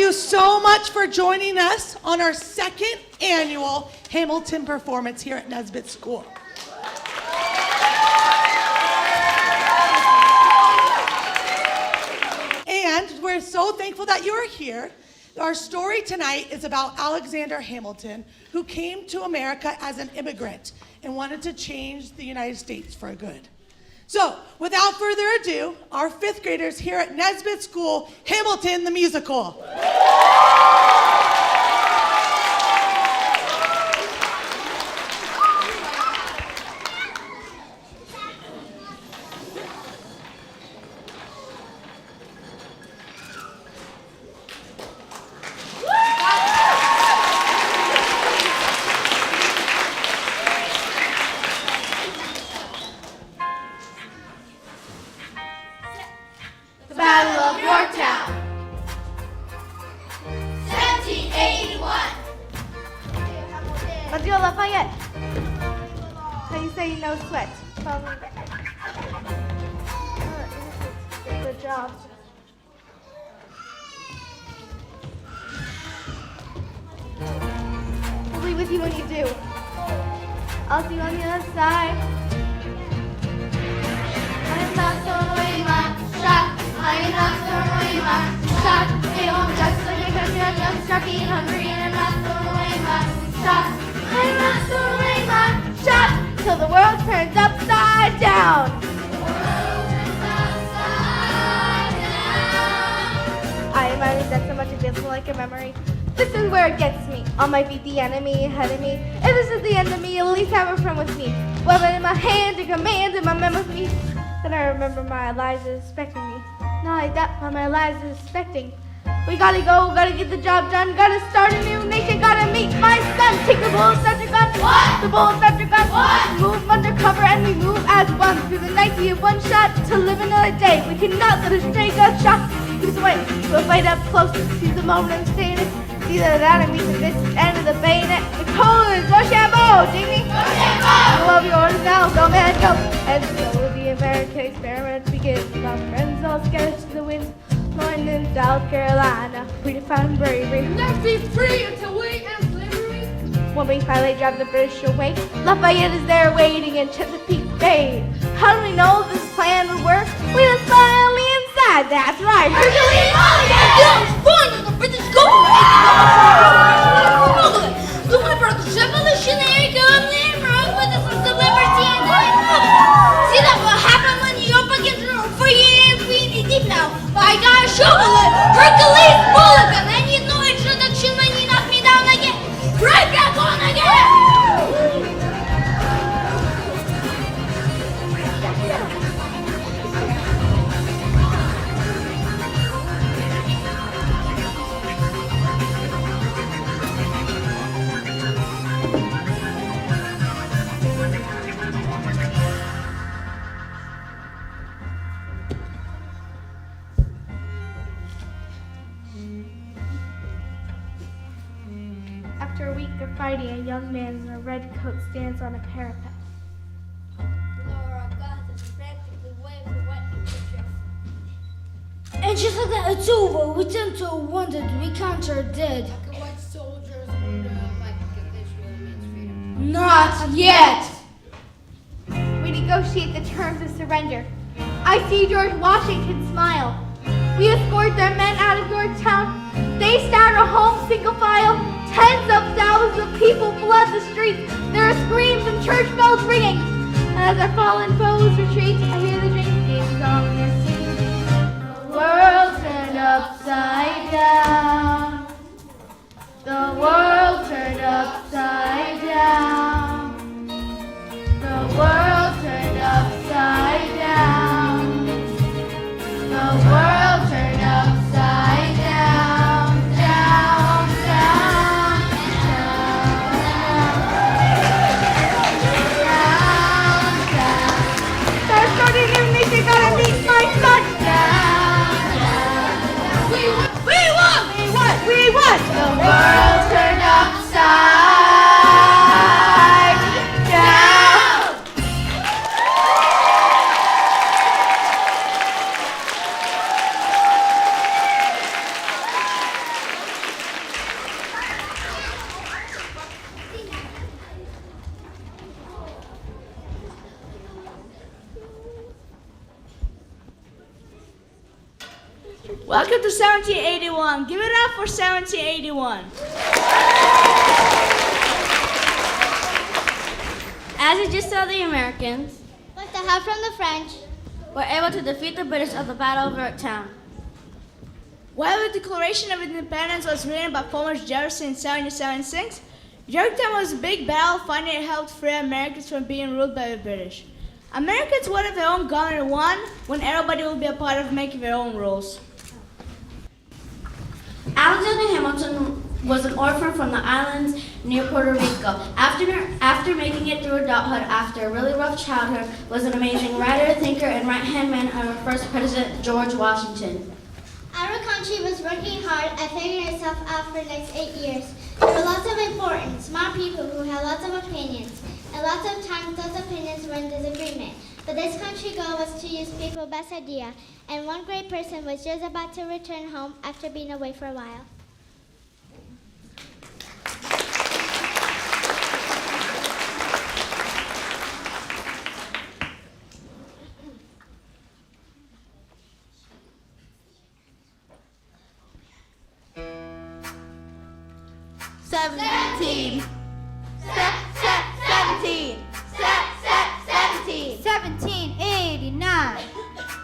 you so much for joining us on our second annual Hamilton performance here at Nesbit School. And we're so thankful that you're here. Our story tonight is about Alexander Hamilton, who came to America as an immigrant and wanted to change the United States for good. So, without further ado, our fifth graders here at Nesbit School, Hamilton the Musical. Lafayette. How you say no sweat? Good job. I'll be with you when you do. I'll see you on the other side. I am not throwing away my shot. I am not throwing away my shot. Stay home just like a country. I'm stuck being hungry and I'm not throwing away my shot. I'm not throwing away my shot till the world turns upside down. The world turns upside down. I admire that so much it feels like a memory. This is where it gets me. All might be the enemy ahead of me. If this is the end of me, at least have a friend with me. Weapon in my hand, a command in my mem with me. Then I remember my Eliza expecting me. Not like that, but my Eliza expecting. We gotta go, gotta get the job done, gotta start a new nation, gotta meet my son. Take the bullets at your gun. What? The bullets at your gun. What? Move undercover and we move as one. Through the night we have one shot to live another day. We cannot let us take a shot. Keep us away. We'll fight up close to see the moment I'm standing. It's either that or meet the this end of the bayonet. The cold is Rochambeau, Jamie. Rochambeau! I love your orders now, go man, go. And so will the American experiment begins. My friends all scattered to the winds. Born in South Carolina, free to find bravery. Let's be free until we end slavery. When we finally drive the British away, Lafayette is there waiting in Chesapeake Bay. How do we know this plan would work? We just finally inside, that's right. Hercules Mulligan! It's fun that the British government is to my brother's revolutionary government wrong with us of the liberty and the republic. See that what happened when you up against the free and really deep now. I got a shovel, Hercules Mulligan, and you know introduction when you knock me down again. Right back on again! After a week of fighting, a young man in a red coat stands on a parapet. And just like that, it's over. We tend to wonder, do we count our dead? Like a white soldiers wonder, like, if this really means freedom. Not yet! We negotiate the terms of surrender. I see George Washington smile. We escort their men out of Yorktown. They start a home single file. Tens of thousands of people flood the streets. There are screams and church bells ringing. And as our fallen foes retreat, I hear the drinking song they're singing. The world turned upside down. The world turned upside down. The world turned upside down. The world turned upside down, down, down, down, down. Start starting a new nation, gotta meet my son. Down, down. We won! We won! We won! The world turned upside Welcome to 1781. Give it up for 1781. As you just saw, the Americans With the help from the French, were able to defeat the British at the Battle of Yorktown. While the Declaration of Independence was written by Thomas Jefferson in 1776, Yorktown was a big battle fighting it helped free Americans from being ruled by the British. Americans wanted their own government one when everybody would be a part of making their own rules. Alexander Hamilton was an orphan from the islands near Puerto Rico. After making it through adulthood after a really rough childhood, was an amazing writer, thinker, and right-hand man of our first president, George Washington. our country was working hard at figuring itself out for the next 8 years. There were lots of important, smart people who had lots of opinions, and lots of times those opinions were in disagreement. But this country goal was to use people's best idea, and one great person was just about to return home after being away for a while. Seventeen. 1789.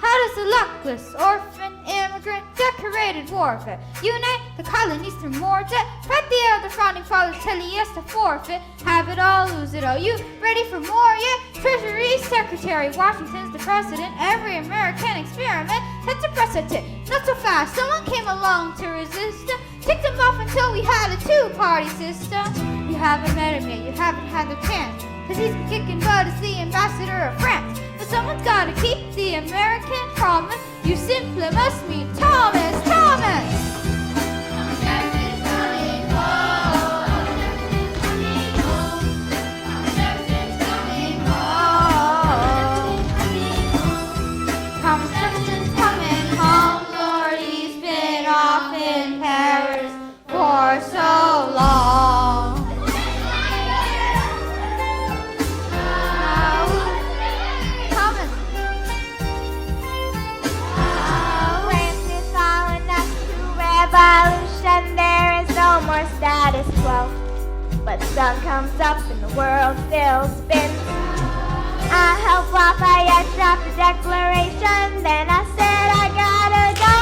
How does the luckless orphan immigrant decorated warfare unite the colonies through more debt? Fight the other founding fathers till he has to forfeit. Have it all, lose it all. You ready for more yet? Treasury Secretary Washington's the president. Every American experiment sets a precedent. Not so fast. Someone came along to resist him. Kicked him off until we had a two-party system. You haven't met him yet. You haven't had the chance. 'Cause he's kicking butt as the ambassador of France. But someone's gotta keep the American promise. You simply must meet Thomas. Thomas Jefferson's coming home. Lord, he's been off in Paris for so long. Revolution, there is no more status quo. But the sun comes up and the world still spins. I helped Lafayette draft the Declaration. Then I said I gotta go.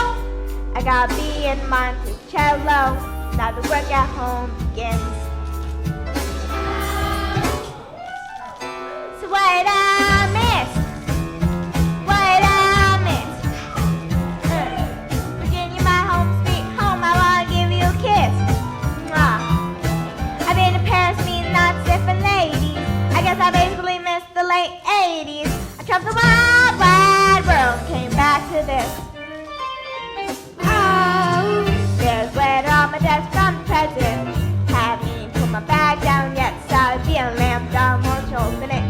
I gotta be in Monticello. Now the work at home begins. So what I miss? What I miss? Virginia, my home sweet home. I wanna give you a kiss. Mwah. I've been to Paris, meeting lots of different ladies. I guess I basically missed the late 80s. I traveled the wide, wide world, came back to this. Oh, there's a letter on my desk from the president. Haven't even put my bag down yet, so I'd be a lamb down, won't you open it?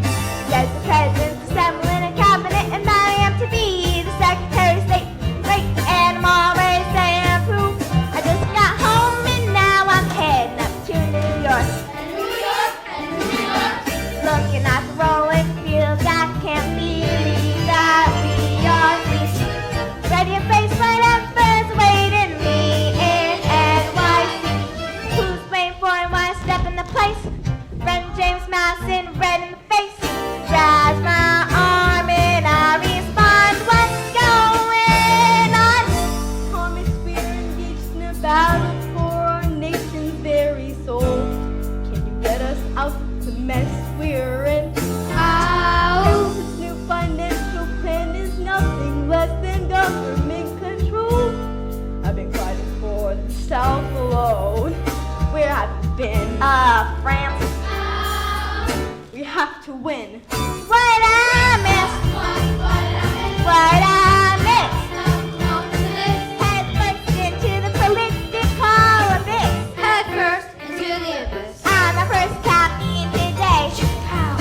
Says the president's assembling a cabinet, and I am to be the Secretary of State. Great, and I'm already saying approve. I just got home and now I'm heading up to New York. Looking at the rolling fields, I can't believe that we are free. Ready to face whatever's awaiting me in NYC. Who's waiting for and wanna step in the place? Friend James Madison, red in the face. Grabs my arm and I respond, what's going on? Thomas, we're engaged in a battle for our nation's very soul. Can you get us out the mess we're in? Oh, This new financial plan is nothing less than government control. I've been fighting for the South alone. Where have you been? France. We have to win. What I miss? What I miss? Head first into the political abyss. head first into the abyss. I'm the first captain today.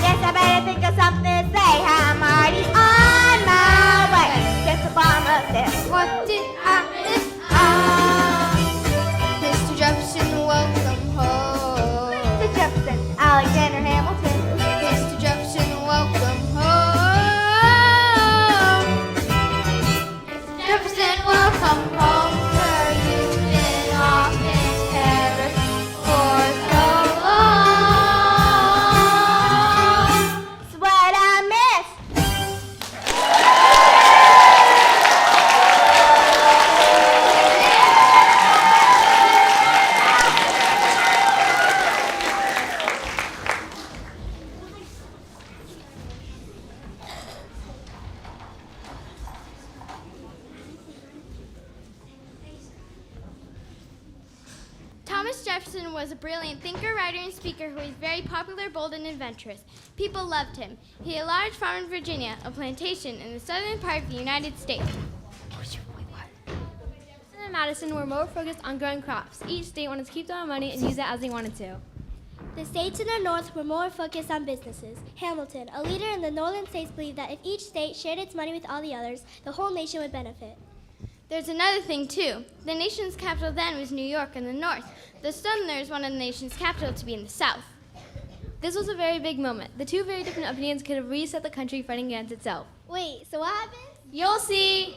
Yes, I better think of something to say. I'm already on my way. Just the bottom of this. What did I miss? Mr. Jefferson, welcome home. Mr. Jefferson, Alexander Hamilton. Mr. Jefferson, Jefferson was a brilliant thinker, writer, and speaker who was very popular, bold, and adventurous. People loved him. He had a large farm in Virginia, a plantation in the southern part of the United States. Jefferson and Madison were more focused on growing crops. Each state wanted to keep their own money and use it as they wanted to. The states in the north were more focused on businesses. Hamilton, a leader in the northern states, believed that if each state shared its money with all the others, the whole nation would benefit. There's another thing, too. The nation's capital then was New York in the north. The Southerners wanted the nation's capital to be in the south. This was a very big moment. The two very different opinions could have reset the country fighting against itself. Wait, so what happened? You'll see.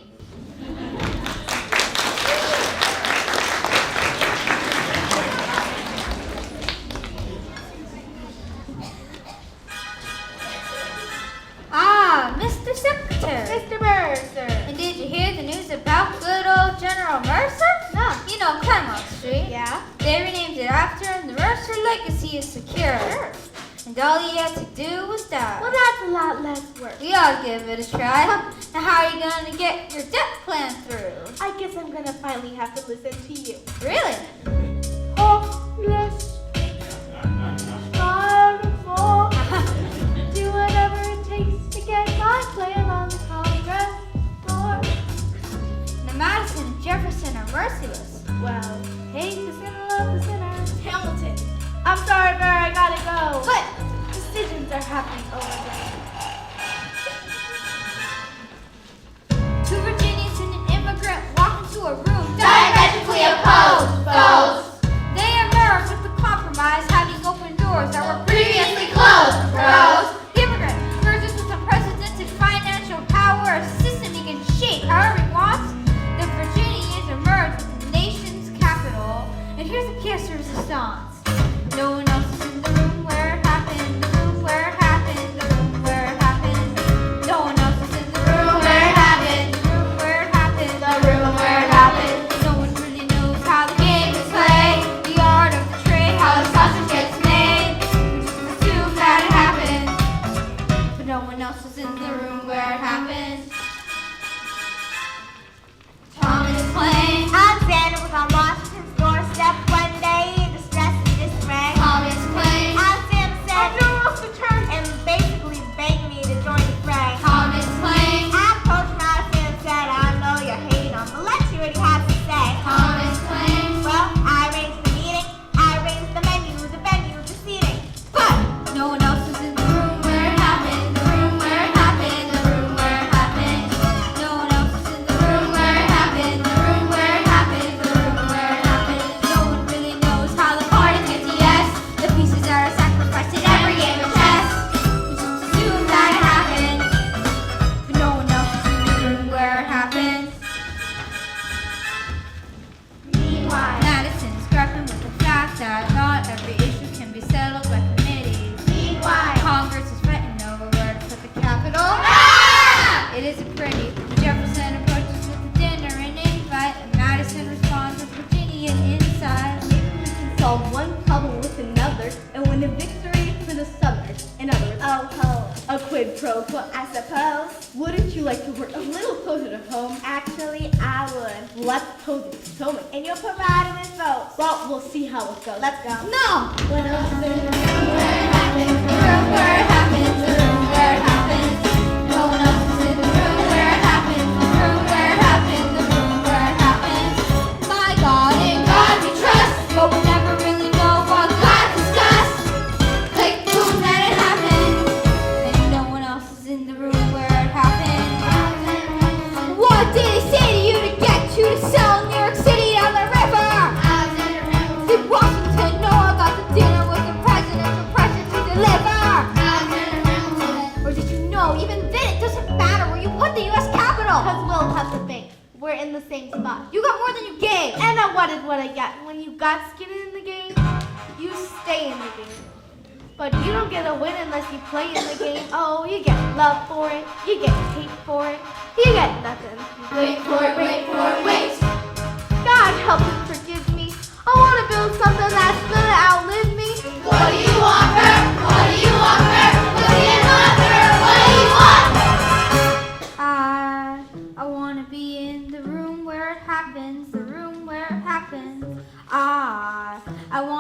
Ah, Mr. Secretary. Mr. Mercer. And did you hear the news about good old General Mercer? No. You know Claremont Street. Yeah? They renamed it after him. The Mercer legacy is secure. Sure. And all he had to do was die. Well, that's a lot less work. We ought to give it a try. Now, how are you going to get your debt plan through? I guess I'm gonna finally have to listen to you. Really? Hopeless. Sorrowful. Do whatever it takes to get my plan on the Congress floor. Now, Madison and Jefferson are merciless. Well, hate the sinner, love the sinner. Hamilton. I'm sorry, Bear, I gotta go. But Decisions are happening over there. two Virginians and an immigrant walk into a room Diametrically opposed foes. They emerge with the compromise, having opened doors that were Previously closed, bros. The immigrant merges with unprecedented financial power, a system he can shape however he wants. The Virginians emerge with the nation's capital. And here's the pièce de résistance. No one else is in the room where it happened, the room where it happened, the room where it happened. No one else is in the room where it happened, the room where it happened, the room where it happened. No one really knows how the game is played, the art of the trade, how the sausage gets made. We just assume that it happened, but no one else is in the room where it happened. Thomas Plain. Alexander was on Washington's doorstep one day in distress and dismay. Thomas Plain. Alexander said, "No rules return," and basically begged me to join the fray. Thomas Plain. I approached Madison and said, "I know you're hating on, but let's hear what he has to say." Thomas Plain. Well, I arranged the meeting, I arranged the menu, the venue, the seating. But no one else is in the room where it happened, the room where it happened, the room where it happened. No one else is in the room where it happened, the room where it happened, the room where it happened. No one really knows how the party gets yes. The pieces are sacrificed in every game of chess. We just assume that it happened, but no one else is in the room where it happened. Meanwhile, Madison's grappling with the fact that not every issue can be settled by committees. Congress is fighting over where to put the capital. It isn't pretty. Jefferson approaches with a dinner and invite, and Madison responds with Virginian insight. maybe we can solve one problem with another and win a victory for the Southerners. In other words, oh ho, a quid pro quo, I suppose. Wouldn't you like to work a little closer to home? Actually, I would. Well, let's pose it to Tillman. And you'll provide him with votes. Well, we'll see how it goes. Let's go. No! What else is in the room? The room where it happens, the room where it happens. No one else is in the room where it happens, the room where it happens, the room where it happens. My God, in God we trust, but we never really know what God discussed. Click, boom, that it happened, and no one else is in the room where it happened. What did he say to you to get you to sell New York City down the river? Did Washington know about the dinner with the president's pressure to deliver? Or did you know even then it doesn't matter where you put the U.S. capital? Because we'll have to think. We're in the same spot. You got more than you gave. And I wanted what I got. When you got skin in the game, you stay in the game. But you don't get a win unless you play in the game. Oh, you get love for it. You get hate for it. You get nothing. Wait for it, wait for it, wait. God help and forgive me. I want to build something that's gonna outlive me. What do you want, her? What do you want, her? What do you want, her? What do you want? I want to be in the room where it happens, the room where it happens. I want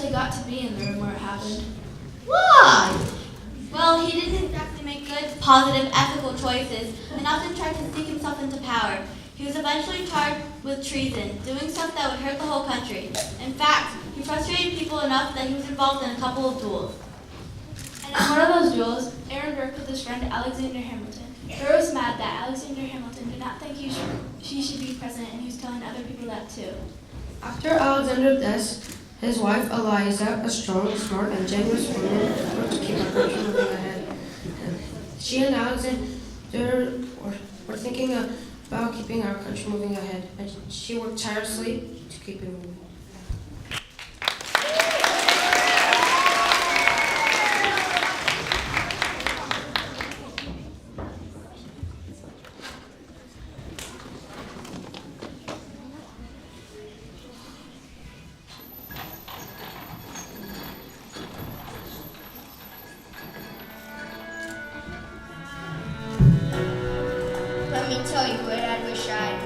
he got to be in the room where it happened. Why? Well, he didn't exactly make good, positive, ethical choices and often tried to sneak himself into power. He was eventually charged with treason, doing stuff that would hurt the whole country. In fact, he frustrated people enough that he was involved in a couple of duels. And in one of those duels, Aaron worked with his friend Alexander Hamilton. Aaron was mad that Alexander Hamilton did not think she should be president, and he was telling other people that too. After Alexander's death, his wife Eliza, a strong, smart, and generous woman, worked to keep our country moving ahead. She and Alexander were thinking about keeping our country moving ahead, and she worked tirelessly to keep it moving. Let me tell you what I wish I'd